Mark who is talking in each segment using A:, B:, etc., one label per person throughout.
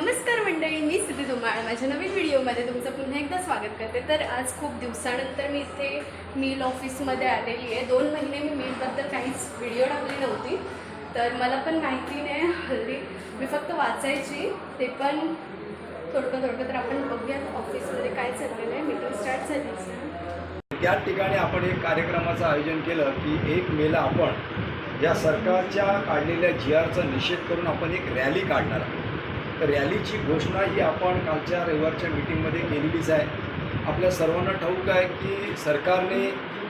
A: नमस्कार मंडळी, मी सिद्धी धुमाळ माझ्या नवीन व्हिडिओमध्ये तुमचं पुन्हा एकदा स्वागत करते। तर आज खूप दिवसानंतर मी इथे मिल ऑफिसमध्ये आलेली आहे। 2 महिने मी मिलबद्दल काहीच व्हिडिओ टाकली नव्हती, तर मला पण माहिती नाही हल्ली, मी फक्त वाचायची, ते पण थोडं तर आपण बघूयात ऑफिसमध्ये काय चाललेलं आहे। मीटिंग स्टार्ट झाली।
B: त्या ठिकाणी आपण एक कार्यक्रमाचं आयोजन केलं की 1 मेला आपण या सरकारच्या काढलेल्या GRचा निषेध करून आपण एक रॅली काढणार आहोत। तर रॅलीची घोषणा ही आपण कालच्या रविवारच्या मीटिंगमध्ये केलेलीच आहे। आपल्या सर्वांना ठाऊक आहे की सरकारने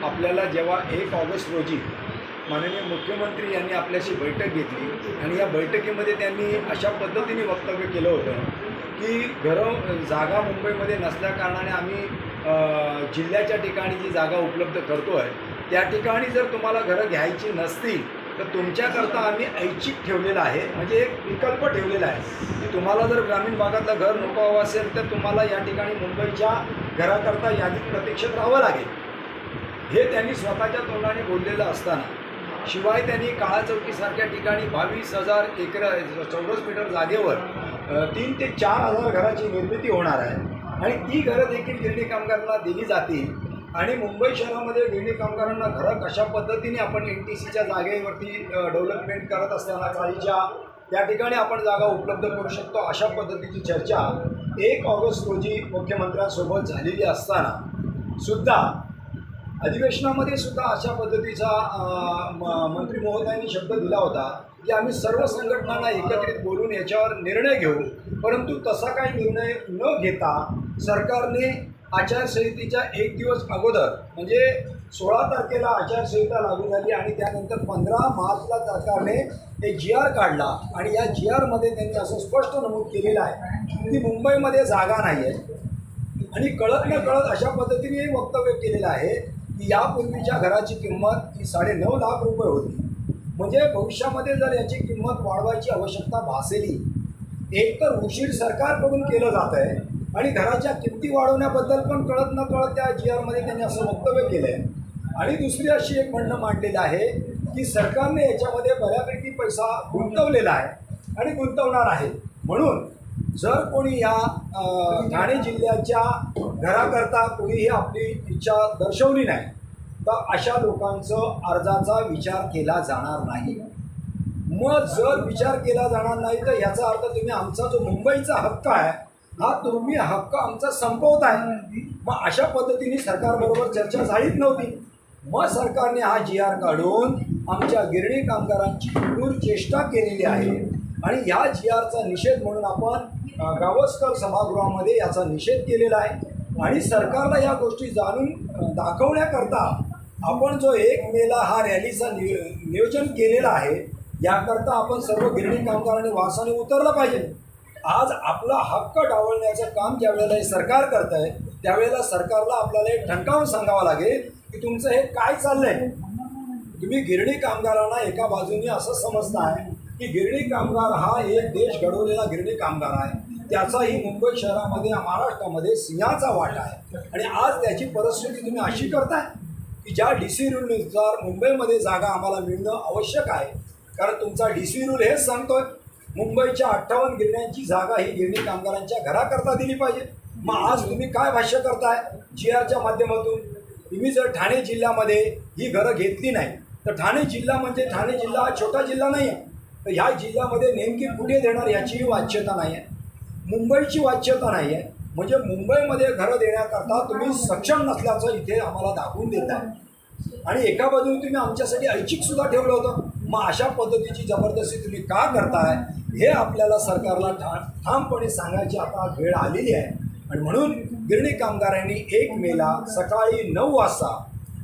B: आपल्याला जेव्हा 1 ऑगस्ट रोजी माननीय मुख्यमंत्री यांनी आपल्याशी बैठक घेतली आणि या बैठकीमध्ये त्यांनी अशा पद्धतीने वक्तव्य केलं होतं की जागा मुंबईमध्ये नसल्याकारणाने आम्ही जिल्ह्याच्या ठिकाणी जी जागा उपलब्ध करतो आहे त्या ठिकाणी जर तुम्हाला घरं घ्यायची नसतील तर तुमच्याकरता आम्ही ऐच्छिक ठेवलेलं आहे, म्हणजे एक विकल्प ठेवलेला आहे की तुम्हाला जर ग्रामीण भागातलं घर नको हवं असेल तर तुम्हाला या ठिकाणी मुंबईच्या घराकरता यादीत प्रतीक्षेत राहावं लागेल। हे त्यांनी स्वतःच्या तोंडाने बोललेलं असताना शिवाय त्यांनी काळा चौकीसारख्या ठिकाणी 22,000 चौरस मीटर जागेवर 3 ते 4,000 घराची निर्मिती होणार आहे आणि ती घरं देखील गिरणी कामगारांना दिली जातील। आणि मुंबई शहरामध्ये गिरणी कामगारांना घरं कशा पद्धतीने आपण NTCच्या जागेवरती डेव्हलपमेंट करत असताना चाळीच्या त्या ठिकाणी आपण जागा उपलब्ध करू शकतो, अशा पद्धतीची चर्चा 1 ऑगस्ट रोजी मुख्यमंत्र्यांसोबत झालेली असताना सुद्धा अधिवेशनामध्ये सुद्धा अशा पद्धतीचा मंत्री महोदयांनी शब्द दिला होता की आम्ही सर्व संघटनांना एकत्रित बोलून याच्यावर निर्णय घेऊ, परंतु तसा काही निर्णय न घेता सरकारने आचारसंहितेच्या 1 दिवस अगोदर म्हणजे 16 तारखेला आचारसंहिता लागू झाली आणि त्यानंतर 15 मार्चला सरकारने एक GR काढला आणि या GRमध्ये त्यांनी असं स्पष्ट नमूद केलेलं आहे की मुंबईमध्ये जागा नाही आहे आणि कळत न कळत अशा पद्धतीने वक्तव्य केलेलं आहे की यापूर्वीच्या घराची किंमत ही 9.5 लाख रुपये होती, म्हणजे भविष्यामध्ये जर याची किंमत वाढवायची आवश्यकता भासेली, एकतर उशीर सरकारकडून केलं जात आहे आणि घराच्या किमती वाढवण्याबद्दल पण कळत न कळत त्या GRमध्ये त्यांनी असं वक्तव्य केलं आहे। आणि दुसरी अशी एक म्हणणं मांडलेलं आहे की सरकारने याच्यामध्ये बऱ्यापैकी पैसा गुंतवलेला आहे आणि गुंतवणार आहे, म्हणून जर कोणी या ठाणे जिल्ह्याच्या घराकरता कोणीही आपली इच्छा दर्शवली नाही तर अशा लोकांचं अर्जाचा विचार केला जाणार नाही। मग जर विचार केला जाणार नाही तर याचा अर्थ तुम्ही आमचा जो मुंबईचा हक्क आहे हा तुम्ही हक्क आमचा संपवत आहे। मग अशा पद्धतीने सरकारबरोबर चर्चा झालीच नव्हती, मग सरकारने हा GR काढून आमच्या गिरणी कामगारांची क्रूर चेष्टा केलेली आहे आणि ह्या GRचा निषेध म्हणून आपण गावस्कर सभागृहामध्ये याचा निषेध केलेला आहे आणि सरकारला या गोष्टी जाणून दाखवण्याकरता आपण जो 1 मेला हा रॅलीचा नियोजन केलेला आहे, याकरता आपण सर्व गिरणी कामगारांनी वासाने उतरलं पाहिजे। आज आपला हक्क डावलण्याचं काम ज्या वेळेला हे सरकार करत आहे त्यावेळेला सरकारला आपल्याला एक ठणकावून सांगावं लागेल की तुमचं हे काय चाललं आहे। तुम्ही गिरणी कामगारांना एका बाजूने असं समजताय की गिरणी कामगार हा एक देश घडवलेला गिरणी कामगार आहे, त्याचाही मुंबई शहरामध्ये महाराष्ट्रामध्ये सिंहाचा वाटा आहे आणि आज त्याची परिस्थिती तुम्ही अशी करताय की ज्या DC रूलनुसार मुंबईमध्ये जागा आम्हाला मिळणं आवश्यक आहे, कारण तुमचा DC रूल हेच सांगतोय मुंबईच्या 58 गिरण्यांची जागा ही गिरणी कामगारांच्या घराकरता दिली पाहिजे। मग आज तुम्ही काय भाष्य करताय GRच्या माध्यमातून? तुम्ही जर ठाणे जिल्ह्यामध्ये ही घरं घेतली नाही तर ठाणे जिल्हा म्हणजे ठाणे जिल्हा हा छोटा जिल्हा नाही आहे, तर ह्या जिल्ह्यामध्ये नेमकी कुठे देणार याचीही वाच्यता नाही आहे, मुंबईची वाच्यता नाही आहे, म्हणजे मुंबईमध्ये घरं देण्याकरता तुम्ही सक्षम नसल्याचं इथे आम्हाला दाखवून देत आहे आणि एका बाजूने तुम्ही आमच्यासाठी ऐच्छिकसुद्धा ठेवलं होतं। मग अशा पद्धतीची जबरदस्ती तुम्ही का करताय हे आपल्याला सरकारला ठामपणे सांगायची आता वेळ आलेली आहे आणि म्हणून गिरणी कामगारांनी 1 मेला सकाळी 9 वाजता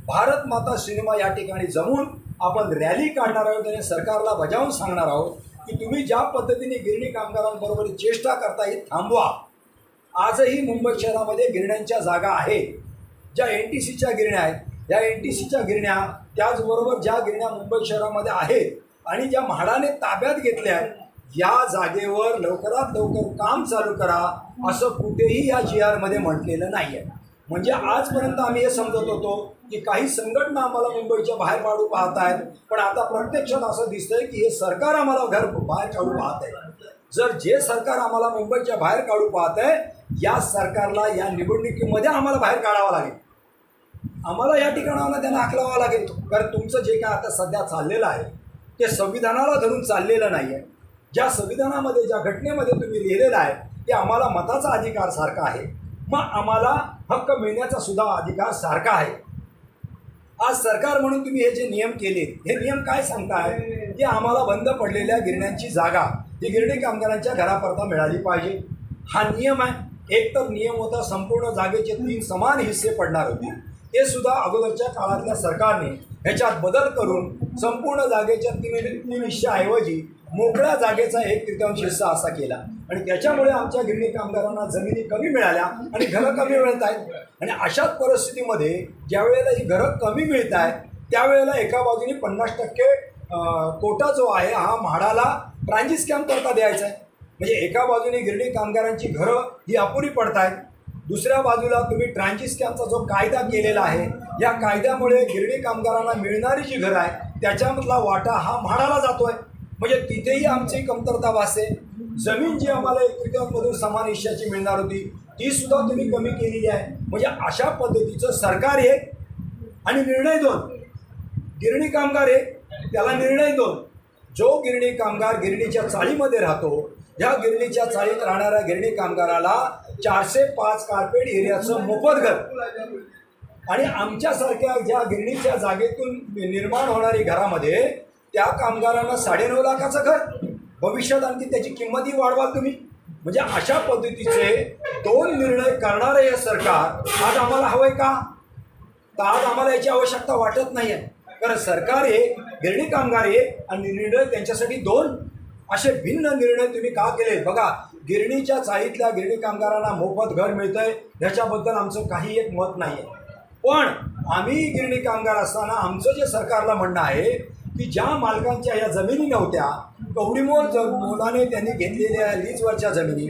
B: भारत माता सिनेमा या ठिकाणी जमून आपण रॅली काढणार आहोत आणि सरकारला बजावून सांगणार आहोत की तुम्ही ज्या पद्धतीने गिरणी कामगारांबरोबर चेष्टा करता ही थांबवा। आजही मुंबई शहरामध्ये गिरण्यांच्या जागा आहेत, ज्या NTCच्या गिरण्या आहेत, या NTCच्या गिरण्या त्याचबरोबर ज्या गिरण्या मुंबई शहरामध्ये आहेत आणि ज्या म्हाडाने ताब्यात घेतल्या आहेत, या जागेवर लवकरात लवकर काम चालू करा असं कुठेही या GRमध्ये म्हटलेलं नाही आहे। म्हणजे आजपर्यंत आम्ही हे समजत होतो की काही संघटना आम्हाला मुंबईच्या बाहेर काढू पाहत आहेत, पण आता प्रत्यक्षात असं दिसतंय की हे सरकार आम्हाला बाहेर काढू पाहत आहे। जर जे सरकार आम्हाला मुंबईच्या बाहेर काढू पाहत आहे, या सरकारला या निवडणुकीमध्ये आम्हाला बाहेर काढावं लागेल. आम्हाला या ठिकाणावर त्यांना हाकलावं लागेल. कारण तुमचं जे काय आता सध्या चाललेलं आहे ते संविधानाला धरून चाललेलं नाही आहे. ज्या संविधानामध्ये, ज्या घटनेमध्ये तुम्ही लिहिलेलं आहे ते आम्हाला मताचा अधिकार सारखा आहे, मग आम्हाला हक्क मिळण्याचा सुद्धा अधिकार सारखा आहे. आज सरकार म्हणून तुम्ही हे जे नियम केले, हे नियम काय सांगताय की आम्हाला बंद पडलेल्या गिरण्यांची जागा ही गिरणी कामगारांच्या घरापर्यंत मिळाली पाहिजे. हा नियम आहे. एक तर नियम होता संपूर्ण जागेचे 3 समान हिस्से पडणार होते, ते सुद्धा अगोदरच्या काळातल्या सरकारने ह्याच्यात बदल करून संपूर्ण जागेच्या 3 हिस्स्याऐवजी मोकळ्या जागेचा 1/3 हिस्सा असा केला. आणि त्याच्यामुळे आमच्या गिरणी कामगारांना जमिनी कमी मिळाल्या आणि घरं कमी मिळत आहेत. आणि अशाच परिस्थितीमध्ये ज्या वेळेला ही घरं कमी मिळत आहेत त्यावेळेला एका बाजूने 50% कोटा जो आहे हा म्हाडाला ट्रान्झिट स्कॅम करता द्यायचा आहे. म्हणजे एका बाजूने गिरणी कामगारांची घरं ही अपुरी पडत आहेत, दुसऱ्या बाजूला तुम्ही ट्रान्झिट स्कॅमचा जो कायदा केलेला आहे, या कायद्यामुळे गिरणी कामगारांना मिळणारी जी घरं आहे त्याच्यामधला वाटा हा म्हाडाला जातो आहे. म्हणजे तिथेही आमची कमतरता भासते. जमीन जी आम्हाला 1/3 समान हिश्श्याची मिळणार होती ती सुद्धा तुम्ही कमी केलेली आहे. म्हणजे अशा पद्धतीचं सरकार एक आणि निर्णय 2. गिरणी कामगार एक, त्याला निर्णय 2. जो गिरणी कामगार गिरणीच्या चाळीमध्ये राहतो, ह्या गिरणीच्या चाळीत राहणाऱ्या गिरणी कामगाराला 405 कार्पेट एरियाचं मोफत घर, आणि आमच्यासारख्या ज्या गिरणीच्या जागेतून निर्माण होणारी घरामध्ये त्या कामगारांना 9.5 लाखाचं घर, भविष्यात आणखी त्याची किंमतही वाढवाल तुम्ही. म्हणजे अशा पद्धतीचे 2 निर्णय करणारे हे सरकार आज आम्हाला हवं आहे का? तर आज आम्हाला याची आवश्यकता वाटत नाही आहे. कारण सरकार एक, गिरणी कामगार एक, आणि निर्णय त्यांच्यासाठी 2 असे भिन्न निर्णय तुम्ही का केले? बघा, गिरणीच्या चाळीतल्या गिरणी कामगारांना मोफत घर मिळतं आहे ह्याच्याबद्दल आमचं काही एक मत नाही आहे. पण आम्ही गिरणी कामगार असताना आमचं जे सरकारला म्हणणं आहे की ज्या मालकांच्या या जमिनी नव्हत्या, कवडीमोल मोलाने त्यांनी घेतलेल्या लीजवरच्या जमिनी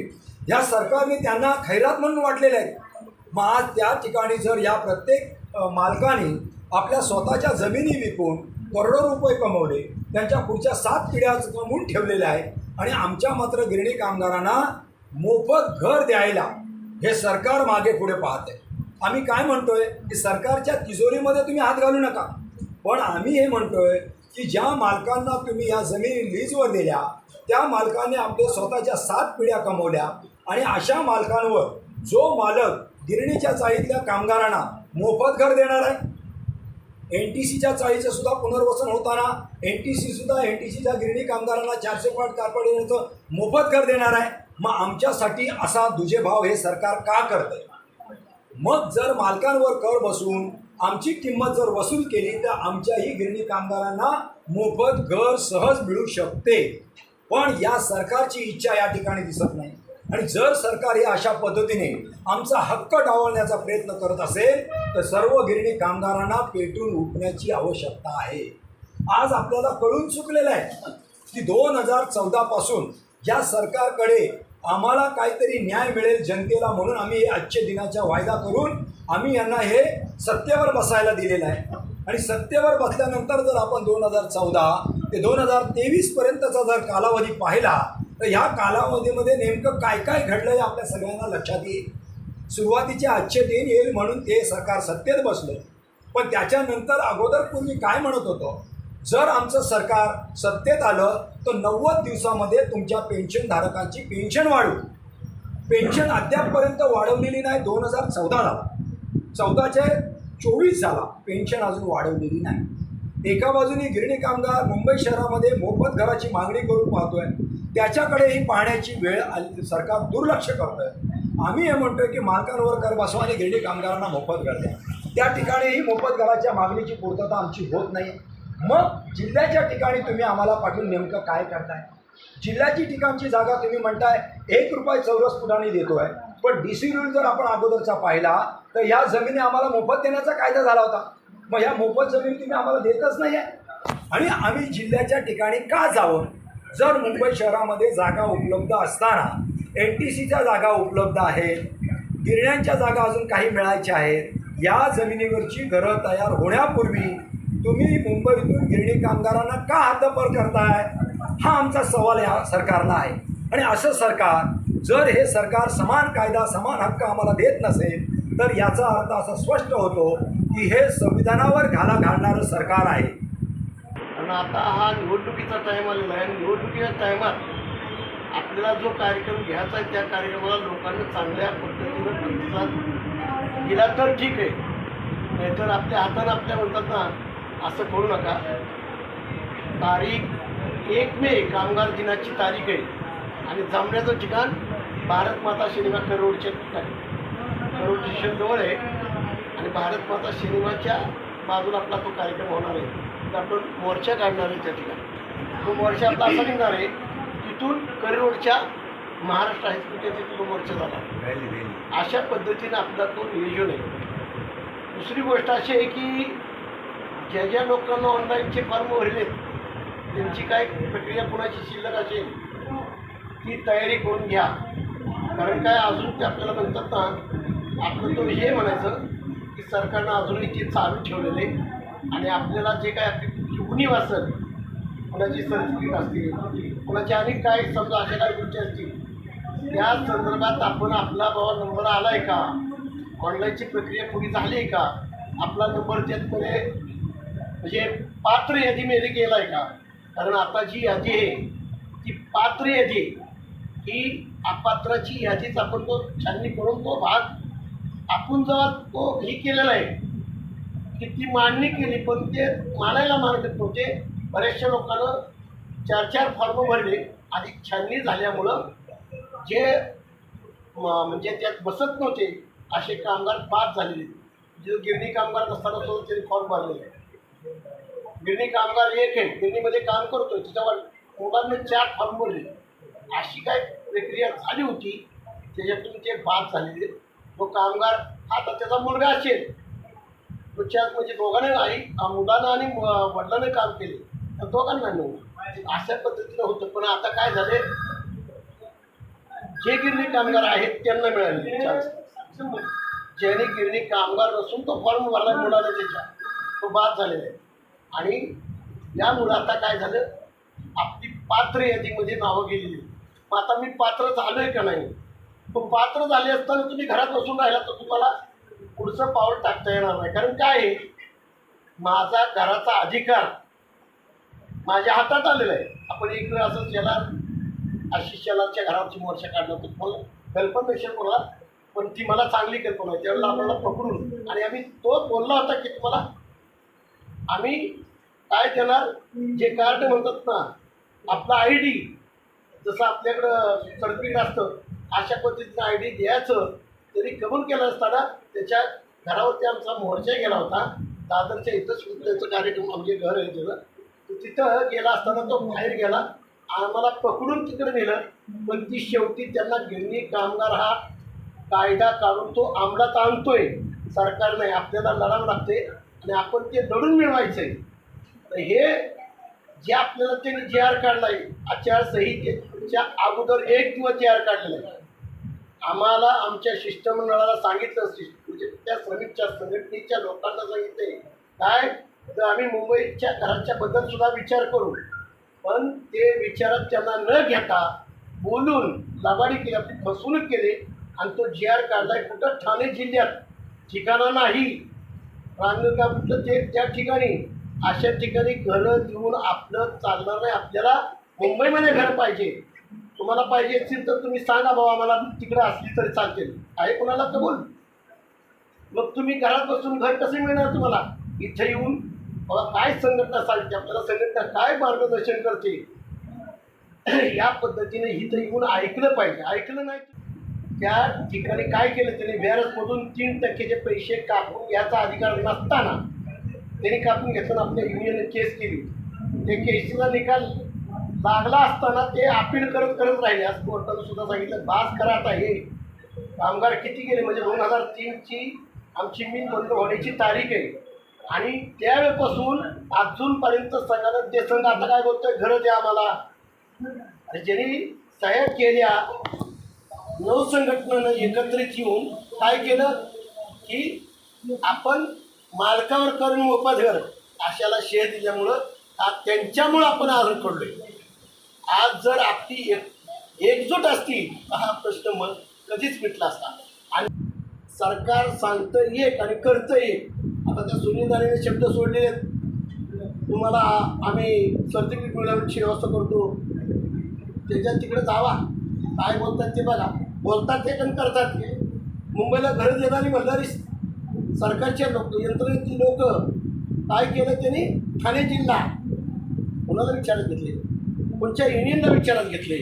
B: ह्या सरकारने त्यांना खैरात म्हणून वाटलेल्या आहेत. मग आज त्या ठिकाणी जर या प्रत्येक मालकाने आपल्या स्वतःच्या जमिनी विकून करोडो रुपये कमवले, त्यांच्या पुढच्या 7 पिढ्या कमवून ठेवलेल्या आहेत, आणि आमच्या मात्र गिरणी कामगारांना मोफत घर द्यायला हे सरकार मागे पुढे पाहत आहे. आम्ही काय म्हणतोय की सरकारच्या तिजोरीमध्ये तुम्ही हात घालू नका, पण आम्ही हे म्हणतोय की ज्या मालकांना तुम्ही या जमिनी लीजवर दिल्या त्या मालकाने आपल्या स्वतःच्या 7 पिढ्या कमवल्या, आणि अशा मालकांवर जो मालक गिरणीच्या चाळीतल्या कामगारांना मोफत घर देणार आहे, NTCच्या चाळीचं सुद्धा पुनर्वसन होताना NTCच्या गिरणी कामगारांना 405 कार्पेट एरियाचं मोफत घर देणार आहे, मग आमच्यासाठी असा दुजेभाव हे सरकार का करतंय? मग जर मालकांवर कर बसून आमची किंमत जर वसूल केली तर आमच्याही गिरणी कामगारांना मोफत घर सहज मिळू शकते. पण या सरकारची इच्छा या ठिकाणी दिसत नाही. आणि जर सरकार हे अशा पद्धतीने आमचा हक्क डावलण्याचा प्रयत्न करत असेल तर सर्व गिरणी कामगारांना पेटून उठण्याची आवश्यकता आहे. आज आपल्याला कळून चुकलेलं आहे की 2014 पासून या सरकारकडे आम्हाला काहीतरी न्याय मिळेल जनतेला म्हणून आम्ही हे आजच्या दिनाचा वायदा करून आम्ही यांना हे सत्तेवर बसायला दिलेलं आहे. आणि सत्तेवर बसल्यानंतर जर आपण 2014 ते 2023 पर्यंतचा जर कालावधी पाहिला तर ह्या कालावधीमध्ये नेमकं काय काय घडलं हे आपल्या सगळ्यांना लक्षात येईल. सुरुवातीचे आजचे दिन येईल म्हणून ते सरकार सत्तेत बसलं, पण त्याच्यानंतर अगोदर पूर्वी काय म्हणत होतो, जर आमचं सरकार सत्तेत आलं तर 90 दिवसामध्ये तुमच्या पेन्शनधारकांची पेन्शन वाढवू. पेन्शन अद्यापपर्यंत वाढवलेली नाही. 2014 14चे 24 झाला, पेन्शन अजून वाढवलेली नाही. एका बाजूने गिरणी कामगार मुंबई शहरामध्ये मोफत घराची मागणी करून पाहतोय, त्याच्याकडेही पाहण्याची वेळ सरकार दुर्लक्ष करतोय. आम्ही हे म्हणतोय की मालकांवर कर बसवा आणि गिरणी कामगारांना मोफत घर द्या. त्या ठिकाणीही मोफत घराच्या मागणीची पूर्तता आमची होत नाही. मग जिल्ह्याच्या ठिकाणी तुम्ही आम्हाला पाठवून नेमकं काय करताय? जिल्ह्याची ठिकाणची जागा तुम्ही म्हणताय 1 रुपये चौरस फुटाने देतोय, पण DC रूल जर आपण अगोदरचा पाहिला तर या जमिनी आम्हाला मोफत देण्याचा कायदा झाला होता. मग ह्या मोफत जमिनी तुम्ही आम्हाला देतच नाही आहे. आणि आम्ही जिल्ह्याच्या ठिकाणी का जावं? जर मुंबई शहरामध्ये जागा उपलब्ध असताना NTCच्या जागा उपलब्ध आहेत, गिरण्यांच्या जागा अजून काही मिळायच्या आहेत, या जमिनीवरची घरं तयार होण्यापूर्वी तुम्ही मुंबईतून गिरणी कामगारांना का हद्दपार करताय? हा आमचा सवाल या सरकारला आहे. आणि असं सरकार, जर हे सरकार समान कायदा समान हक्क आम्हाला देत नसेल तर याचा अर्थ असा स्पष्ट होतो की हे संविधानावर घाला घालणारं सरकार आहे.
C: आणि आता हा निवडणुकीचा टाईम आलेला आहे. निवडणुकीच्या टायमात आपल्याला जो कार्यक्रम घ्यायचा आहे त्या कार्यक्रमाला लोकांनी चांगल्या पद्धतीनं प्रतिसाद दिला तर ठीक आहे, नाहीतर आपल्या हातानं आपल्या म्हणतात ना असं करू नका. तारीख 1 मे कामगार दिनाची तारीख आहे आणि जमण्याचं ठिकाण भारत माता सिनेमा करोडच्या ठिकाणी, करोड स्टेशनजवळ आहे आणि भारत माता सिनेमाच्या बाजूला आपला तो कार्यक्रम होणार आहे. तर आपण मोर्चा काढणार आहे त्या ठिकाणी. तो मोर्चा आपला असा निघणार आहे तिथून करोडच्या महाराष्ट्र हायस्कूलच्या तिथून तो मोर्चा झाला. अशा पद्धतीने आपला तो नियोजन आहे. दुसरी गोष्ट अशी आहे की ज्या ज्या लोकांना ऑनलाईनचे फॉर्म भरलेत त्यांची काय प्रक्रिया कुणाची शिल्लक असेल ती तयारी करून घ्या. कारण काय अजून ते आपल्याला म्हणतात ना, आपलं तो हे म्हणायचं की सरकारनं अजूनही ते चालू ठेवलेले आणि आपल्याला जे काय आपली उणीव असेल, कुणाची सर्टिफिकेट असतील, कुणाची अनेक काय समजा अशा काही गोष्टी असतील त्या संदर्भात आपण आपला बाबा नंबर आला आहे का, ऑनलाईनची प्रक्रिया पुरी झाली आहे का, आपला नंबर त्यातमध्ये म्हणजे पात्र यादीमध्ये गेला आहे का. कारण आता जी यादी आहे ती पात्र यादी ही अपात्राची यादीच आपण तो छाननी करून तो भाग आपण जेव्हा तो ही केलेला आहे की ती मांडणी केली पण ते मानायला मानत नव्हते. बऱ्याचशा लोकांना 4-4 फॉर्म भरले आणि छाननी झाल्यामुळं जे म्हणजे त्यात बसत नव्हते असे कामगार बाद झालेले. जे गिरणी कामगार नसताना सुद्धा त्यांनी फॉर्म भरलेले आहे. गिरणी कामगार एक आहे, गिरणीमध्ये काम करतोय, त्याच्यावर मुलांनी 4 फॉर्म भरले. अशी काय प्रक्रिया झाली होती त्याच्यातून ते बाद झालेले. तो कामगार आता त्याचा मुलगा असेल तो चार म्हणजे दोघांनी आई मुलांना आणि वडिलांनी काम केले तर दोघांना नव्हतं. अशा पद्धतीनं होतं. पण आता काय झाले, जे गिरणी कामगार आहेत त्यांना मिळाले चान्स. ज्याने गिरणी कामगार नसून तो फॉर्म भरला मुलाला त्याच्या तो बाद झालेला आहे. आणि यामुळं आता काय झालं, आपली पात्र यादीमध्ये नावं गेलेली. मग आता मी पात्र झालो आहे का नाही, पण पात्र झाले असताना तुम्ही घरात बसून राहिला तर तुम्हाला पुढचं पाऊल टाकता येणार नाही. कारण काय आहे, माझा घराचा अधिकार माझ्या हातात आलेला आहे. आपण एक वेळ असं शेलार आशिष शेलारच्या घरावरची मोर्चा काढला तर मला कल्पना नसेल कोणाला, पण ती मला चांगली कल्पना आहे. त्यावेळेला आम्हाला पकडून आणि आम्ही तो बोलला होता की तुम्हाला आम्ही काय देणार, जे कार्ड म्हणतात ना आपला ID जसं आपल्याकडं सर्टिफिकेट असतं अशा पद्धतीनं ID द्यायचं. तरी कबूल केलं असताना त्याच्या घरावरती आमचा मोर्चा गेला होता. दादरच्या इथंच त्यांचं कार्यक्रम म्हणजे घर आहे त्याचं. तर तिथं गेला असताना तो बाहेर गेला, आम्हाला पकडून तिकडे नेलं. पण ती शेवटी त्यांना गिरणी कामगार हा कायदा काढून तो अंमलात आणतोय सरकार नाही. आपल्याला लढावं लागते आणि आपण ते लढून मिळवायचं आहे. तर हे जे आपल्याला त्यांनी JR काढला आहे आचारसंहितेच्या अगोदर 1 दिवस JR काढलेला आहे. आम्हाला आमच्या शिष्टमंडळाला सांगितलं, म्हणजे त्या श्रमिकच्या संघटनेच्या लोकांना सांगितले काय तर आम्ही मुंबईच्या घराच्या बद्दल सुद्धा विचार करू. पण ते विचारात त्यांना न घेता बोलून लबाडी केली, आपली फसवणूक केली आणि तो JR काढलाय कुठं ठाणे जिल्ह्यात ठिकाणा नाही, रांजणगाव कुठलं ते त्या ठिकाणी. अशा ठिकाणी घरं देऊन आपलं चालणार नाही. आपल्याला मुंबईमध्ये घर पाहिजे. तुम्हाला पाहिजे असेल तर तुम्ही सांगा बाबा मला तिकडे असली तरी चालते. आहे कोणाला कबूल? मग तुम्ही घरात बसून घर कसे मिळणार तुम्हाला? इथे येऊन बाबा काय संघटना सांगते आपल्याला, संघटना काय मार्गदर्शन करते या पद्धतीने इथं येऊन ऐकलं पाहिजे. ऐकलं नाही त्या ठिकाणी काय केलं त्याने, व्यारसमधून 3% पैसे कापून घ्यायचा अधिकार नसताना त्यांनी कापून घेताना आपल्या युनियनने केस केली. ते केसचा निकाल लागला असताना ते अपील करत राहिले. आज कोर्टानं सुद्धा सांगितलं बास करा. आता हे कामगार किती गेले म्हणजे 2003ची आमची मिल बंद होण्याची तारीख आहे आणि त्यावेळेपासून अजूनपर्यंत संघानं ते संघ आता काय बोलतोय घरं द्या आम्हाला. आणि ज्यांनी सह्या केल्या 9 संघटनानं एकत्रित येऊन काय केलं की आपण मालकावर करून मोफत घर अशाला शेअर दिल्यामुळं त्यांच्यामुळं आपण आज पडलोय. आज जर आपली एकजूट असती तर हा प्रश्न मग कधीच मिटला असता. आणि सरकार सांगतं एक आणि करतं एक. आता त्या सुनील दादाने शब्द सोडलेले आहेत, तुम्हाला आम्ही सर्टिफिकेट मिळवण्याची व्यवस्था करतो, त्याच्यात तिकडे जावा, काय बोलतात ते बघा. बोलतात ते पण करतात ते. मुंबईला घरं देणारी म्हणणारी सरकारचे लोक, यंत्रणेतील लोक काय केलं त्यांनी? ठाणे जिल्हा कोणाला विचारात घेतले, कोणत्या युनियनला विचारात घेतले.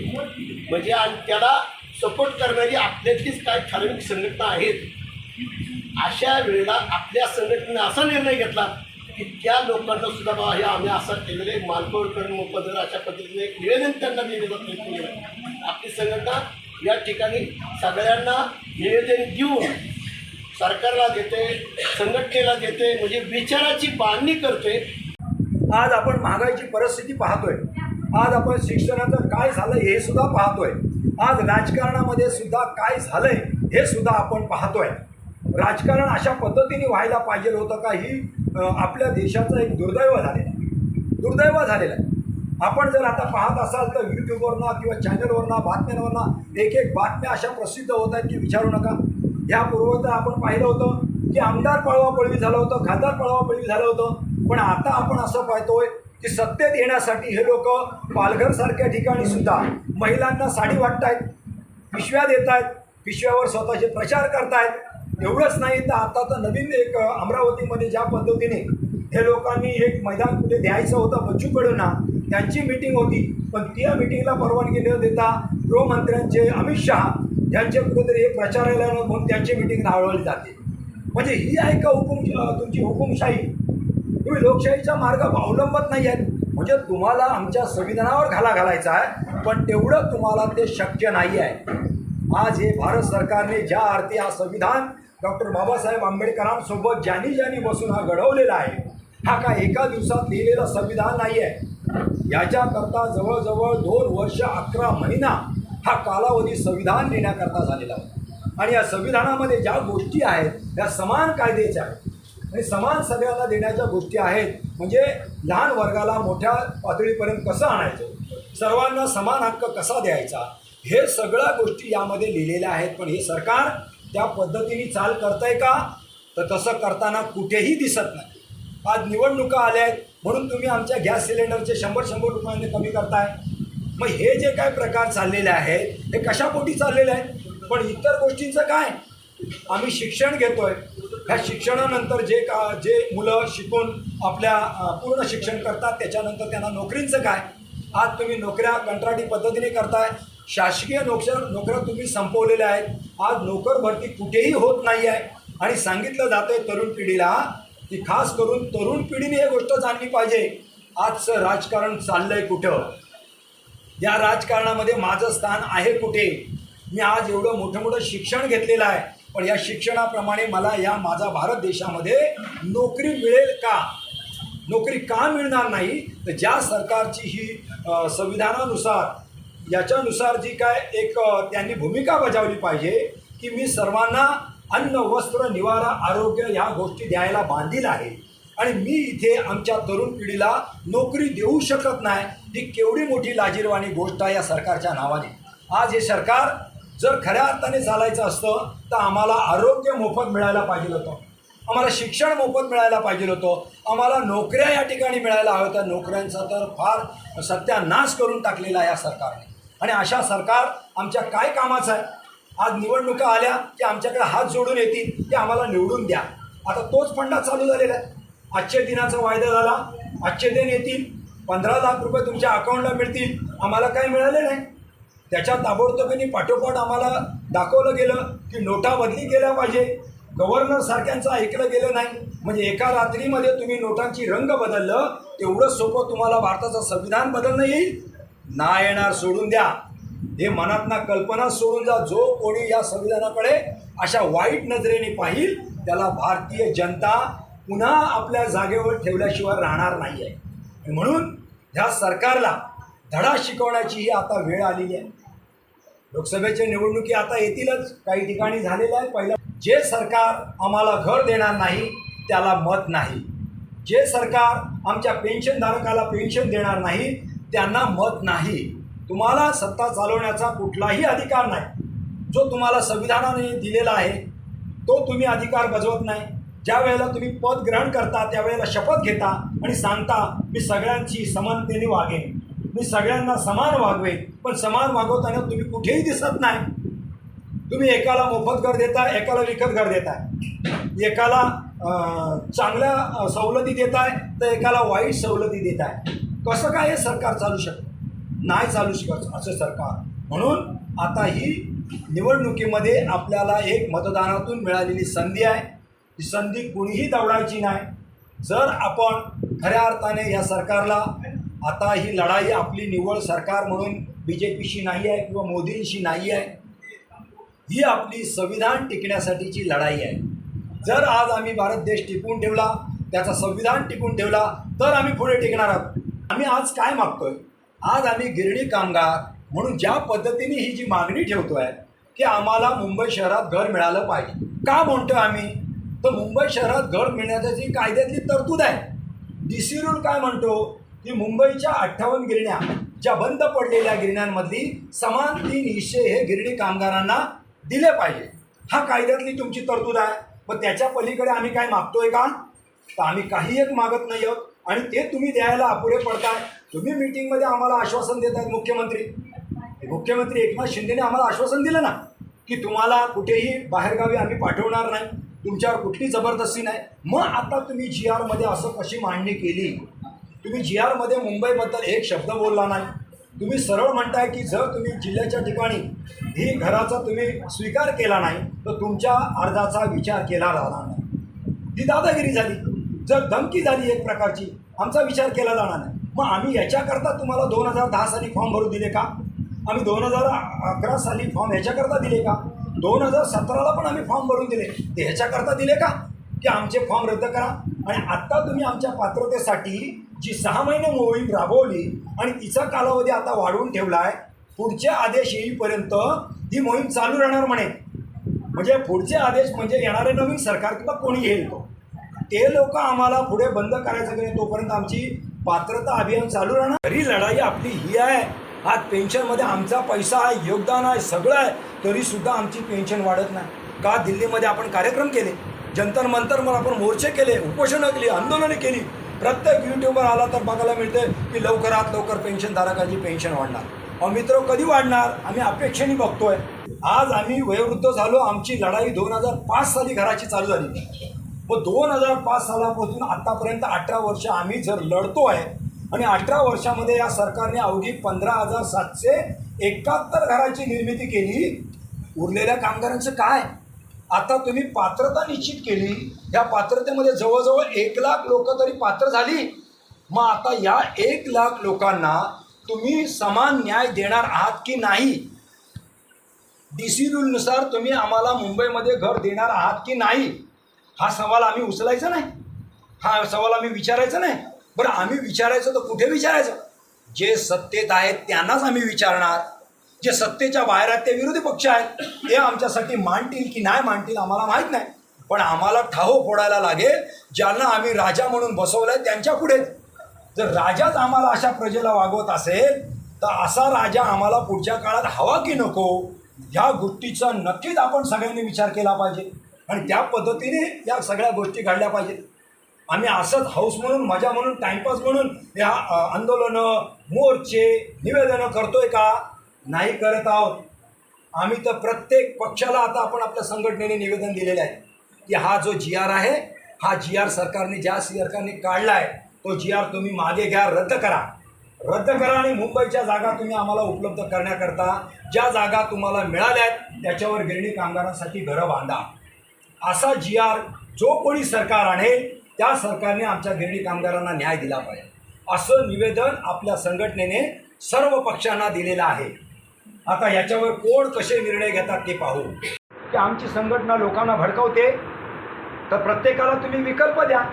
C: म्हणजे आणि त्याला सपोर्ट करणारी आपल्यातलीच काय ठराविक संघटना आहेत. अशा वेळेला आपल्या संघटनेने असा निर्णय घेतला की त्या लोकांना सुद्धा बाबा हे आम्ही असं केलेलं आहे, मालकोर करून पद्धत अशा पद्धतीने एक निवेदन त्यांना देण्याचा प्रयत्न केला. आपली संघटना या ठिकाणी सगळ्यांना निवेदन देऊन सरकारला देते, संघटनेला देते, म्हणजे विचाराची बांधणी करते.
B: आज आपण महागाईची परिस्थिती पाहतोय, आज आपण शिक्षणाचं काय झालं हे सुद्धा पाहतोय, आज राजकारणामध्ये सुद्धा काय झालंय हे सुद्धा आपण पाहतोय. राजकारण अशा पद्धतीने व्हायला पाहिजे होतं का, ही आपल्या देशाचं एक दुर्दैव झालेलं आहे. आपण जर आता पाहत असाल तर यूट्यूबवरनं किंवा चॅनलवरनं बातम्यांवरनं एक बातम्या अशा प्रसिद्ध होत आहेत की विचारू नका. यापूर्वी तर आपण पाहिलं होतं की आमदार पळवापळवी झालं होतं, खासदार पळवापळवी झालं होतं. पण आता आपण असं पाहतोय की सत्तेत येण्यासाठी हे लोक पालघरसारख्या ठिकाणी सुद्धा महिलांना साडी वाटतायत, पिशव्या देत आहेत, पिशव्यावर स्वतःचे प्रचार करतायत. एवढंच नाही तर आता तर नवीन एक अमरावतीमध्ये ज्या पद्धतीने हे लोकांनी एक मैदान कुठे द्यायचं होतं बच्चू कडूंना, त्यांची मिटिंग होती, पण त्या मिटिंगला परवानगी न देता गृहमंत्र्यांचे अमित शहा यांचे कुठेतरी हे प्रचारायला म्हणून त्यांची मिटिंग धावली जाते. म्हणजे ही आहे का तुमची हुकुमशाही? तुम्ही लोकशाहीचा मार्ग अवलंबत नाही आहेत. म्हणजे तुम्हाला आमच्या संविधानावर घाला घालायचा आहे, पण तेवढं तुम्हाला ते शक्य नाही आहे. आज हे भारत सरकारने ज्या अर्थी हा संविधान डॉक्टर बाबासाहेब आंबेडकरांसोबत ज्यांनी बसून हा घडवलेला आहे, हा काय एका दिवसात लिहिलेला संविधान नाही आहे. याच्याकरता जवळजवळ 2 वर्ष 11 महिना हा कालावधी संविधान लिहिण्याकरता झालेला आहे. आणि या संविधानामध्ये ज्या गोष्टी आहेत त्या समान कायद्याच्या आहेत आणि समान सगळ्यांना देण्याच्या गोष्टी आहेत. म्हणजे लहान वर्गाला मोठ्या पातळीपर्यंत कसं आणायचं, सर्वांना समान हक्क कसा द्यायचा, हे सगळ्या गोष्टी यामध्ये लिहिलेल्या आहेत. पण हे सरकार त्या पद्धतीने चाल करतंय का, तर तसं करताना कुठेही दिसत नाही. आज निवडणुका आल्या आहेत म्हणून तुम्ही आमच्या गॅस सिलेंडरचे 100 रुपयांनी कमी करताय. मग हे जे काय प्रकार चाललेले आहेत हे कशापोटी चाललेले आहेत? पण इतर गोष्टींचं काय? आम्ही शिक्षण घेतोय, ह्या शिक्षणानंतर जे मुलं शिकून आपल्या पूर्ण शिक्षण करतात त्याच्यानंतर त्यांना नोकरींचं काय? आज तुम्ही नोकऱ्या कंत्राटी पद्धतीने करताय, शासकीय नोकऱ्या तुम्ही संपवलेल्या आहेत. आज नोकर भरती कुठेही होत नाही आहे. आणि सांगितलं जातं आहे तरुण पिढीला की खास करून तरुण पिढीने हे गोष्ट जाणली पाहिजे, आजचं राजकारण चाललं आहे कुठं, या राजकारणामध्ये माझं स्थान आहे कुठे. मी आज एवढं मोठं शिक्षण घेतलेलं आहे, पण या शिक्षणाप्रमाणे मला या माझा भारत देशामध्ये नोकरी मिळेल का? नोकरी का मिळणार नाही? तर ज्या सरकारची ही संविधानानुसार याच्यानुसार जी काय एक त्यांनी भूमिका बजावली पाहिजे की मी सर्वांना अन्न, वस्त्र, निवारा, आरोग्य ह्या गोष्टी द्यायला बांधील आहे आणि मी इथे आमच्या तरुण पिढीला नोकरी देऊ शकत नाही, ही केवढी मोठी लाजिरवाणी गोष्ट आहे या सरकारच्या नावाने. आज हे सरकार जर खऱ्या अर्थाने चालायचं असतं तर आम्हाला आरोग्य मोफत मिळायला पाहिजे होतं, आम्हाला शिक्षण मोफत मिळायला पाहिजे होतं, आम्हाला नोकऱ्या या ठिकाणी मिळायला हव्या होत्या. नोकऱ्यांचा तर फार सत्यानाश करून टाकलेला आहे या सरकारने. आणि अशा सरकार आमच्या काय कामाचं आहे? आज निवडणुका आल्या की आमच्याकडे हात जोडून येतील की आम्हाला निवडून द्या. आता तोच फंडा चालू झालेला आहे. आजच्या दिनाचा वायदा झाला, आजचे दिन येतील, 15 लाख रुपये तुमच्या अकाउंटला मिळतील, आम्हाला काही मिळाले नाही. त्याच्या ताबडतोबीने पाठोपाठ आम्हाला दाखवलं गेलं की नोटा बदली केल्या पाहिजे. गव्हर्नर सारख्यांचं ऐकलं गेलं नाही. म्हणजे एका रात्रीमध्ये तुम्ही नोटांची रंग बदललं, तेवढं सोपं तुम्हाला भारताचं संविधान बदलणं येईल? ना येणार, सोडून द्या. हे मनातना कल्पना सोडून जा. जो कोणी या संविधानाकडे अशा वाईट नजरेने पाहिल त्याला भारतीय जनता पुन्हा आपल्या जागेवर ठेवल्याशिवाय राहणार नाही आहे. म्हणून ह्या सरकारला धडा शिकवण्याची ही आता वेळ आलेली आहे. लोकसभेच्या निवडणुकी आता येतीलच, काही ठिकाणी झालेलं आहे. पहिला जे सरकार आम्हाला घर देणार नाही त्याला मत नाही, जे सरकार आमच्या पेन्शनधारकाला पेन्शन देणार नाही त्यांना मत नाही. तुम्हाला सत्ता चालवण्याचा कुठलाही अधिकार नाही. जो तुम्हाला संविधानाने दिलेला आहे तो तुम्ही अधिकार बजावत नाही. ज्या वेळेला तुम्ही पद ग्रहण करता त्यावेळेला शपथ घेता आणि सांगता मी सगळ्यांची समानतेने वागेन, मी सगळ्यांना समान वागवेन, पण समान वागवताना तुम्ही कुठेही दिसत नाही. तुम्ही एकाला मोफत घर देताय, एकाला विकत घर देताय, एकाला चांगल्या सवलती देताय तर एकाला वाईट सवलती देताय. कसं काय हे सरकार चालू शकतं? नाही चालू शकत असं सरकार. म्हणून आता ही निवडणुकीमध्ये आपल्याला एक मतदानातून मिळालेली संधी आहे. ही संधी कुणीही दवडायची नाही. जर आपण खऱ्या अर्थाने या सरकारला, आता ही लढाई आपली निव्वळ सरकार म्हणून BJPशी नाही आहे किंवा मोदींशी नाही आहे, ही आपली संविधान टिकण्यासाठीची लढाई आहे. जर आज आम्ही भारत देश टिकवून ठेवला, त्याचा संविधान टिकून ठेवला, तर आम्ही पुढे टिकणार आहोत. आम्ही आज काय मागतोय? आज आम्ही गिरणी कामगार म्हणून ज्या पद्धतीने ही जी मागणी ठेवतो आहे की आम्हाला मुंबई शहरात घर मिळालं पाहिजे. का म्हणतो आम्ही? तर मुंबई शहरात घर मिळण्याची कायद्यातली तरतूद आहे. DC रूल काय म्हणतो की मुंबईच्या 58 गिरण्या ज्या बंद पडलेल्या गिरण्यांमधली समान 3 हिस्से हे गिरणी कामगारांना दिले पाहिजे. हा कायद्यातली तुमची तरतूद आहे. पण त्याच्या पलीकडे आम्ही काय मागतोय का? तर आम्ही काही एक मागत नाही आहोत आणि ते तुम्ही द्यायला अपुरे पडताय. तुम्ही मीटिंगमध्ये आम्हाला आश्वासन देत आहेत. मुख्यमंत्री एकनाथ शिंदेने आम्हाला आश्वासन दिलं ना की तुम्हाला कुठेही बाहेरगावी आम्ही पाठवणार नाही, तुमच्यावर कुठली जबरदस्ती नाही. मग आता तुम्ही GR मध्ये असं कशी मांडणी केली? तुम्ही GR मध्ये मुंबईबद्दल एक शब्द बोलला नाही. तुम्ही सरळ म्हणताय की जर तुम्ही जिल्ह्याच्या ठिकाणी ही घराचा तुम्ही स्वीकार केला नाही तर तुमच्या अर्जाचा विचार केला जाणार नाही. ही दादागिरी झाली. जर धमकी झाली एक प्रकारची, आमचा विचार केला जाणार नाही. मग आम्ही याच्याकरता तुम्हाला 2010 साली फॉर्म भरू दिले का? आम्ही 2011 साली फॉर्म ह्याच्याकरता दिले का? 2017ला पण आम्ही फॉर्म भरून दिले. ते ह्याच्याकरता दिले का की आमचे फॉर्म रद्द करा? आणि आत्ता तुम्ही आमच्या पात्रतेसाठी जी 6 महिने मोहीम राबवली आणि तिचा कालावधी आता वाढवून ठेवला आहे. पुढचे आदेश येईपर्यंत ही मोहीम चालू राहणार म्हणे. म्हणजे पुढचे आदेश म्हणजे येणारे नवीन सरकार किंवा कोणी येईल ते लोक आम्हाला पुढे बंद करायचं की नाही तोपर्यंत आमची पात्रता अभियान चालू राहणार. खरी लढाई आपली ही आहे. आज पेन्शनमध्ये आमचा पैसा आहे, योगदान आहे, सगळं आहे, तरीसुद्धा आमची पेन्शन वाढत नाही का? दिल्लीमध्ये आपण कार्यक्रम केले, जंतर मंतरवर आपण मोर्चे केले, उपोषणं केली, आंदोलने केली. प्रत्येक यूट्यूबवर आला तर बघायला मिळते की लवकरात लवकर पेन्शनधारकांची पेन्शन वाढणार. अहो मित्र, कधी वाढणार? आम्ही अपेक्षेने बघतोय. आज आम्ही वयोवृद्ध झालो. आमची लढाई 2005 साली घराची चालू झाली व 2005 सालापासून आत्तापर्यंत 18 वर्ष आम्ही जर लढतो आहे आणि 18 वर्षामध्ये या सरकारने अवघी 15,771 घराची निर्मिती केली. उरलेल्या कामगारांचं काय? आता तुम्ही पात्रता निश्चित केली. या पात्रतेमध्ये जवळजवळ 1 लाख लोक तरी पात्र झाली. मग आता या 1 लाख लोकांना तुम्ही समान न्याय देणार आहात की नाही? DC रूलनुसार तुम्ही आम्हाला मुंबईमध्ये घर देणार आहात की नाही? हा सवाल आम्ही उचलायचा नाही. हा सवाल आम्ही विचारायचा नाही. बरं, आम्ही विचारायचं तर कुठे विचारायचं? जे सत्तेत आहेत त्यांनाच आम्ही विचारणार. जे सत्तेच्या बाहेर आहेत ते विरोधी पक्ष आहेत. ते आमच्यासाठी मांडतील की नाही मांडतील आम्हाला माहीत नाही. पण आम्हाला ठाहो फोडायला लागेल. ज्यांना आम्ही राजा म्हणून बसवलं आहे त्यांच्या पुढे. जर राजाच आम्हाला अशा प्रजेला वागवत असेल तर असा राजा आम्हाला पुढच्या काळात हवा की नको, ह्या गोष्टीचा नक्कीच आपण सगळ्यांनी विचार केला पाहिजे आणि त्या पद्धतीने या सगळ्या गोष्टी घडल्या पाहिजेत. आम्ही असंच हाऊस म्हणून, मजा म्हणून, टाईमपास म्हणून या आंदोलनं, मोर्चे, निवेदनं करतोय का? नाही करत आहोत. आम्ही तर प्रत्येक पक्षाला आता आपण आपल्या संघटनेने निवेदन दिलेलं आहे की हा जो GR आहे, हा GR सरकारने ज्या सरकारने काढला आहे तो GR तुम्ही मागे घ्या, रद्द करा आणि मुंबईच्या जागा तुम्ही आम्हाला उपलब्ध करण्याकरता ज्या जागा तुम्हाला मिळाल्या आहेत त्याच्यावर गिरणी कामगारांसाठी घरं बांधा. असा GR जो कोणी सरकार आणेल त्या सरकारने आमच्या गिरणी कामगारांना न्याय दिला पाहिजे, असं निवेदन आपल्या संघटनेने सर्व पक्षांना दिलेलं आहे. आता याच्यावर कोण कसे निर्णय घेतात ते पाहू. की आमची संघटना लोकांना भडकवते तर प्रत्येकाला तुम्ही विकल्प द्या.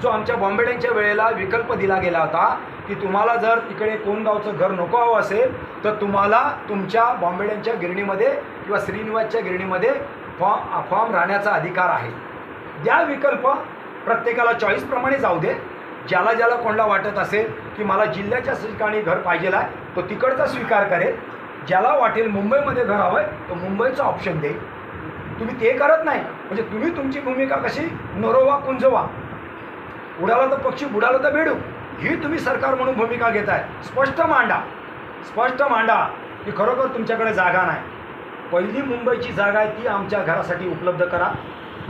B: जो आमच्या बॉम्बेड्यांच्या वेळेला विकल्प दिला गेला होता की तुम्हाला जर इकडे कोणगावचं घर नको हवं असेल तर तुम्हाला तुमच्या बॉम्बेड्यांच्या गिरणीमध्ये किंवा श्रीनिवासच्या गिरणीमध्ये फॉर्म राहण्याचा अधिकार आहे. द्या विकल्प. प्रत्येकाला चॉईसप्रमाणे जाऊ दे. ज्याला कोणाला वाटत असेल की मला जिल्ह्याच्या ठिकाणी घर पाहिजे आहे तो तिकडचा स्वीकार करेल. ज्याला वाटेल मुंबईमध्ये घर हवं आहे तो मुंबईचा ऑप्शन देईल. तुम्ही ते करत नाही. म्हणजे तुम्ही तुमची भूमिका कशी नरोवा कुंजवा, उडाला तर पक्षी बुडाला तर बेडू, ही तुम्ही सरकार म्हणून भूमिका घेताय. स्पष्ट मांडा की खरोखर तुमच्याकडे जागा नाही. पहिली मुंबईची जागा आहे ती आमच्या घरासाठी उपलब्ध करा.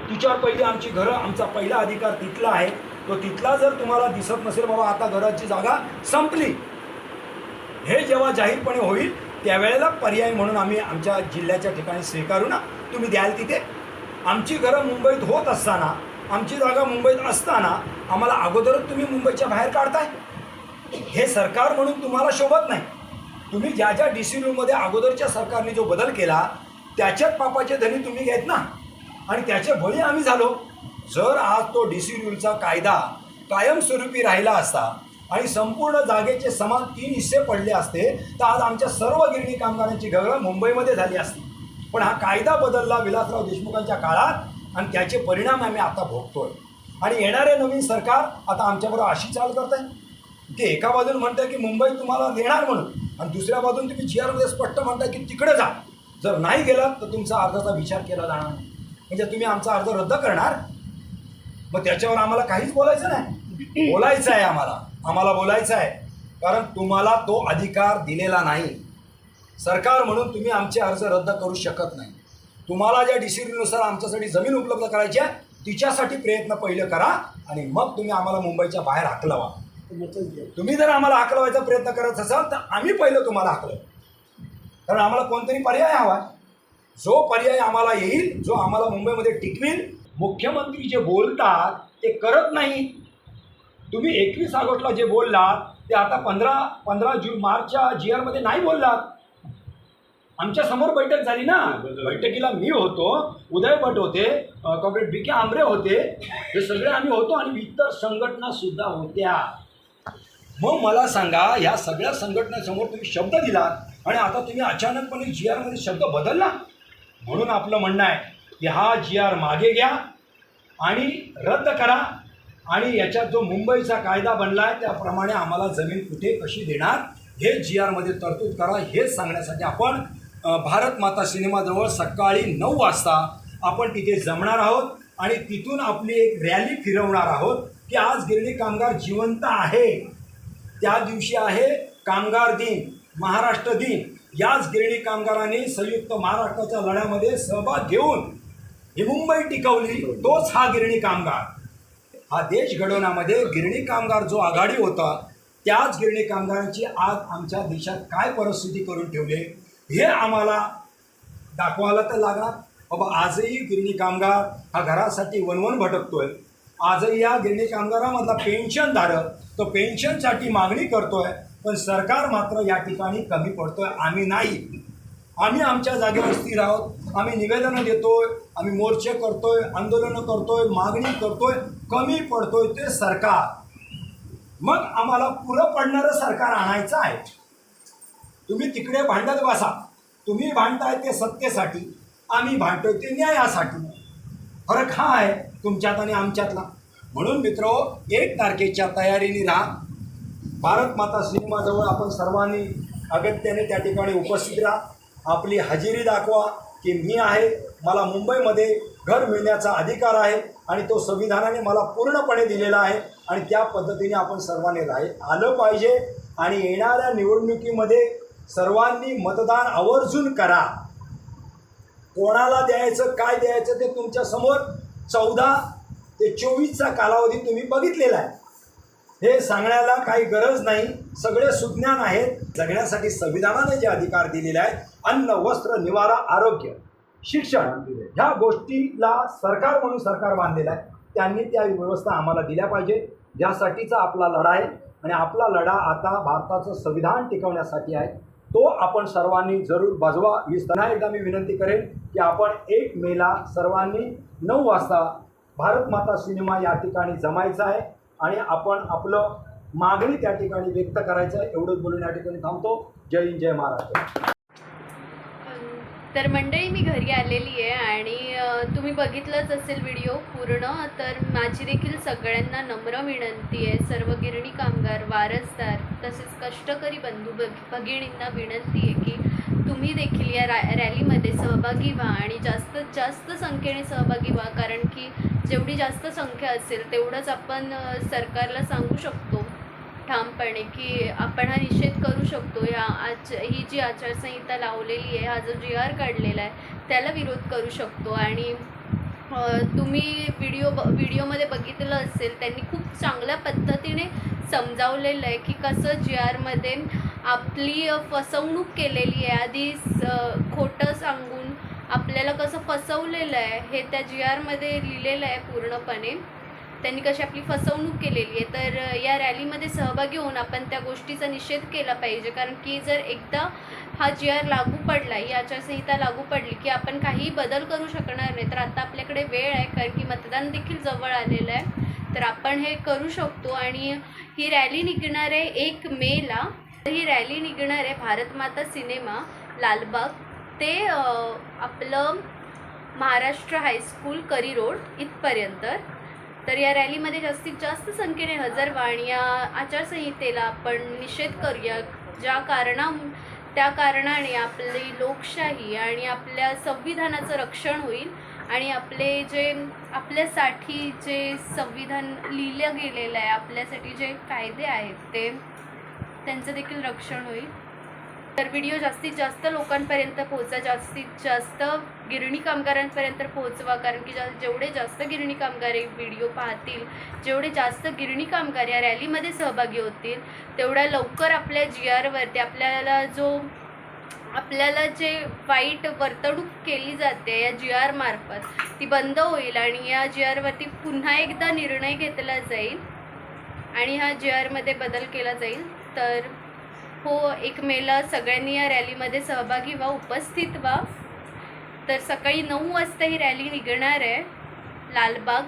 B: तिच्यावर पहिली आमची घरं, आमचा पहिला अधिकार तिथला आहे. तो तिथला जर तुम्हाला दिसत नसेल बाबा आता घराची जागा संपली, हे जेव्हा जाहीरपणे होईल त्यावेळेला पर्याय म्हणून आम्ही आमच्या जिल्ह्याच्या ठिकाणी स्वीकारू ना. तुम्ही द्याल तिथे. आमची घरं मुंबईत होत असताना, आमची जागा मुंबईत असताना आम्हाला अगोदरच तुम्ही मुंबईच्या बाहेर काढताय. हे सरकार म्हणून तुम्हाला शोभत नाही. तुम्ही ज्या ज्या DCUमध्ये अगोदरच्या सरकारने जो बदल केला त्याच्यात पापाचे धनी तुम्ही घेत ना, आणि त्याचे बळी आम्ही झालो. जर आज तो DCUचा कायदा कायमस्वरूपी राहिला असता आणि संपूर्ण जागेचे समान 3 हिस्से पडले असते तर आज आमच्या सर्व गिरणी कामगारांची घरं मुंबईमध्ये झाली असती. पण हा कायदा बदलला विलासराव देशमुखांच्या काळात आणि त्याचे परिणाम आम्ही आता भोगतोय. आणि येणारे नवीन सरकार आता आमच्याबरोबर अशी चाल करत आहे की एका बाजून म्हणताय की मुंबई तुम्हाला देणार म्हणून, आणि दुसऱ्या बाजून तुम्ही GRमध्ये स्पष्ट म्हणताय की तिकडे जा. जर नाही गेलात तर तुमचा अर्जाचा विचार केला जाणार नाही. म्हणजे तुम्ही आमचा अर्ज रद्द करणार. मग त्याच्यावर आम्हाला काहीच बोलायचं नाही. बोलायचं आहे आम्हाला बोलायचं आहे. कारण तुम्हाला तो अधिकार दिलेला नाही. सरकार म्हणून तुम्ही आमचे अर्ज रद्द करू शकत नाही. तुम्हाला ज्या DCUनुसार आमच्यासाठी जमीन उपलब्ध करायची आहे तिच्यासाठी प्रयत्न पहिलं करा आणि मग तुम्ही आम्हाला मुंबईच्या बाहेर हाकलवा. तुम्ही जर आम्हाला हाकलवायचा प्रयत्न करत असाल तर आम्ही पहिलं तुम्हाला हाकलवू. कारण आम्हाला कोणतरी पर्याय हवा. जो पर्याय आम्हाला येईल, जो आम्हाला मुंबईमध्ये टिकवेल. मुख्यमंत्री जे बोलतात ते करत नाही. तुम्ही 21 ऑगस्टला जे बोललात ते आता 15 मार्चच्या GRमध्ये नाही बोललात. आमच्या समोर बैठक झाली ना. बैठकीला मी होतो, उदय भट होते, कॉम्रेड BK आमरे होते, हे सगळे आम्ही होतो आणि इतर संघटना सुद्धा होत्या. मग मला सांगा, ह्या सगळ्या संघटनेसमोर तुम्ही शब्द दिलात आणि आता तुम्ही अचानकपणे GRमध्ये शब्द बदलला. म्हणून आपलं म्हणणं आहे की हा GR मागे घ्या आणि रद्द करा. आणि याच्यात जो मुंबईचा कायदा बनला आहे त्याप्रमाणे आम्हाला जमीन कुठे कशी देणार हे GRमध्ये तरतूद करा. हेच सांगण्यासाठी आपण भारत माता सिनेमाजवळ सकाळी 9 वाजता आपण तिथे जमणार आहोत आणि तिथून आपली एक रॅली फिरवणार आहोत की आज गिरणी कामगार जिवंत आहे. त्या दिवशी आहे कामगार दिन, महाराष्ट्र दिन. याच गिरणी कामगारांनी संयुक्त महाराष्ट्राच्या लढ्यामध्ये सहभाग घेऊन ही मुंबई टिकवली. तोच हा गिरणी कामगार. हा देश घडवण्यामध्ये गिरणी कामगार जो आघाडी होता त्याच गिरणी कामगारांची आज आमच्या देशात काय परिस्थिती करून ठेवली हे आम्हाला दाखवायला तर लागणार. बाबा आजही गिरणी कामगार हा घरासाठी वनवन भटकतोय. आजही या गिरणी कामगारामधला पेन्शनधारक तो पेन्शनसाठी मागणी करतोय, पण सरकार मात्र या ठिकाणी कमी पडतोय. आम्ही नाही. आम्ही आमच्या जागेवर स्थिर आहोत. आम्ही निवेदनं देतोय, आम्ही मोर्चे करतोय, आंदोलनं करतोय, मागणी करतोय. कमी पडतोय ते सरकार. मग आम्हाला पुरं पडणारं सरकार आणायचं आहे. तुम्ही तिकडे भांडत बसा. तुम्ही भांडताय ते सत्तेसाठी, आम्ही भांडतोय ते न्यायासाठी. फरक हा आहे तुमच्यात आणि आमच्यातला. म्हणून मित्रो, 1 तारखेच्या तयारीने राहा. भारत माता सिनेमाजवळ आपण सर्वांनी अगत्याने त्या ठिकाणी उपस्थित राहा. आपली हजेरी दाखवा की मी आहे, मला मुंबईमध्ये घर मिळण्याचा अधिकार आहे आणि तो संविधानाने मला पूर्णपणे दिलेला आहे. आणि त्या पद्धतीने आपण सर्वांनी आलं पाहिजे. आणि येणाऱ्या निवडणुकीमध्ये सर्वांनी मतदान आवर्जून करा. कोणाला द्यायचं, काय द्यायचं ते तुमच्या समोर 14 ते 24चा कालावधी तुम्ही बघितलेला आहे. हे सांगण्याला काही गरज नाही. सगळे सुज्ञान आहेत. जगण्यासाठी संविधानाने जे अधिकार दिलेले आहेत, अन्न, वस्त्र, निवारा, आरोग्य, शिक्षण, ह्या गोष्टीला सरकार म्हणून सरकार बांधलेलं आहे. त्यांनी त्या व्यवस्था आम्हाला दिल्या पाहिजे. यासाठीचा आपला लढा आहे आणि आपला लढा आता भारताचं संविधान टिकवण्यासाठी आहे. तो आपण सर्वांनी जरूर बाजवा. ही पुन्हा एकदा मी विनंती करेन की आपण 1 मेला सर्वांनी 9 वाजता भारत माता सिनेमा या ठिकाणी जमायचं आहे आणि आपण आपलं मागणी त्या ठिकाणी व्यक्त करायचं आहे. एवढंच बोलून या ठिकाणी थांबतो. जय हिंद, जय महाराष्ट्र.
A: तर मंडळी, मी घरी आलेली आहे आणि तुम्ही तुम्ही बघितलंच असेल व्हिडिओ पूर्ण, तर माझी देखील सगळ्यांना नम्र विनंती आहे, सर्व गिरणी कामगार, वारसदार तसेच कष्टकरी बंधू भगिनींना विनंती आहे की तुम्ही देखील या रॅलीमध्ये सहभागी व्हा आणि जास्तीत जास्त संख्येने सहभागी व्हा, कारण की जेवढी जास्त संख्या असेल तेवढंच आपण सरकारला सांगू शकतो ठामपणे की आपण हा निषेध करू शकतो, ही जी आचारसंहिता लावलेली आहे, हा जो GR काढलेला आहे त्याला विरोध करू शकतो. आणि तुम्ही व्हिडिओमध्ये बघितलं असेल, त्यांनी खूप चांगल्या पद्धतीने समजावलेलं आहे की कसं GRमध्ये आपली फसवणूक केलेली आहे, आधी खोटं सांगून आपल्याला कसं फसवलेलं आहे हे त्या GRमध्ये लिहिलेलं आहे पूर्णपणे, त्यांनी कशी आपली फसवणूक केलेली आहे. तर या रॅलीमध्ये सहभागी होऊन आपण त्या गोष्टीचा निषेध केला पाहिजे, कारण की जर एकदा हा GR लागू पडला, ही आचारसंहिता लागू पडली की आपण काहीही बदल करू शकणार नाही. तर आता आपल्याकडे वेळ आहे, कारण की मतदान देखील जवळ आलेलं आहे, तर आपण हे करू शकतो. आणि ही रॅली निघणार आहे 1 मेला. ही रॅली निघणार आहे भारत माता सिनेमा लालबाग ते आपलं महाराष्ट्र हायस्कूल करी रोड इथपर्यंत. तर या रॅलीमध्ये जास्तीत जास्त संख्येने हजर व्हा आणि या आचारसंहितेला आपण निषेध करूया, त्या कारणाने आपली लोकशाही आणि आपल्या संविधानाचं रक्षण होईल आणि आपल्यासाठी जे संविधान लिहिलं गेलेलं आहे, आपल्यासाठी जे कायदे आहेत त्यांचं देखील रक्षण होईल. तर व्हिडिओ जास्तीत जास्त लोकांपर्यंत पोहोचा, जास्तीत जास्त गिरणी कामगारांपर्यंत पोहोचवा, कारण की जेवढे जास्त गिरणी कामगार व्हिडिओ पाहतील, जेवढे जास्त गिरणी कामगार या रॅलीमध्ये सहभागी होतील, तेवढ्या लवकर आपल्या GRवरती आपल्याला जे वाईट वर्तणूक केली जाते या GR मार्फत ती बंद होईल आणि या GRवरती पुन्हा एकदा निर्णय घेतला जाईल आणि ह्या GRमध्ये बदल केला जाईल. तर हो, 1 मेला सगळ्यांनी या रॅलीमध्ये सहभागी व्हा, उपस्थित व्हा. तर सकाळी 9 वाजता ही रॅली निघणार आहे लालबाग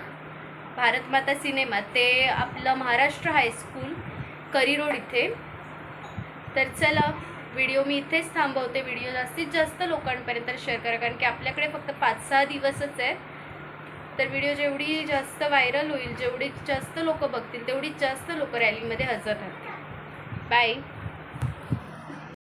A: भारत माता सिनेमा ते आपलं महाराष्ट्र हायस्कूल करी रोड इथे. तर चला, व्हिडिओ मी इथेच थांबवते. व्हिडिओ जास्तीत जास्त लोकांपर्यंत शेअर करा, कारण की आपल्याकडे फक्त 5-6 दिवसच आहे. तर व्हिडिओ जेवढी जास्त व्हायरल होईल, जेवढी जास्त लोक बघतील, तेवढी जास्त लोक रॅलीमध्ये हजर राहतील. बाय.